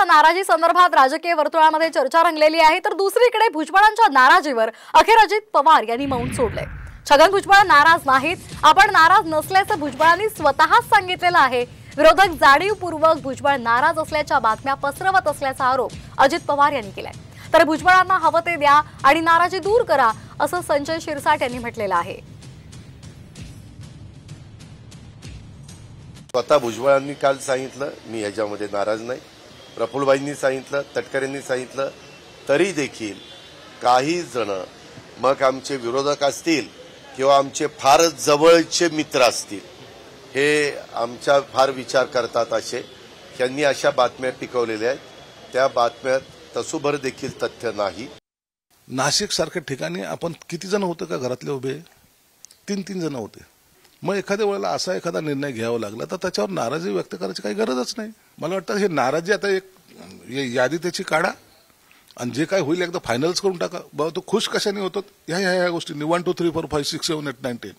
भुजबळांच्या नाराजी संदर्भात राजकीय वर्तुळामध्ये चर्चा रंगलेली आहे, तर दुसरीकडे भुजबळांच्या नाराजीवर अखेर अजित पवार यांनी मौन सोडले। छगन भुजबळ नाराज नाहीत, आपण नाराज नसल्याचं भुजबळांनी स्वतःच सांगितलेलं आहे। विरोधक जाणीवपूर्वक भुजबळ नाराज असल्याच्या बातम्या पसरवत असल्याचा आरोप अजित पवार यांनी केलाय। तर भुजबळांना हवं ते द्या आणि नाराजी दूर करा असं संजय शिरसाट यांनी म्हटलेलं आहे। स्वतः भुजबळांनी काल सांगितलं मी याच्यामध्ये नाराज नाही, प्रफुल्लबाईंनी सांगितलं, तटकरेंनी सांगितलं, तरी देखील काही जण मग आमचे विरोधक असतील किंवा आमचे फार जवळचे मित्र असतील हे आमचा फार विचार करतात असे त्यांनी अशा बातम्या टिकवलेल्या आहेत। त्या बातम्यात तसूभर देखील तथ्य नाही। नाशिक सारख्या ठिकाणी आपण किती जण होते का घरातले उभे? 3 जण होते। मग एखाद्या वेळेला असा एखादा निर्णय घ्यावा लागला तर त्याच्यावर नाराजी व्यक्त करायची काही गरजच नाही। मला वाटतं हे नाराजी आता एक यादी त्याची काढा आणि जे काय होईल एकदा फायनल्स करून टाका। बाबा तो खुश कशाने होतो ह्या गोष्टी 1 2 3 4 5 6 7 8 9 10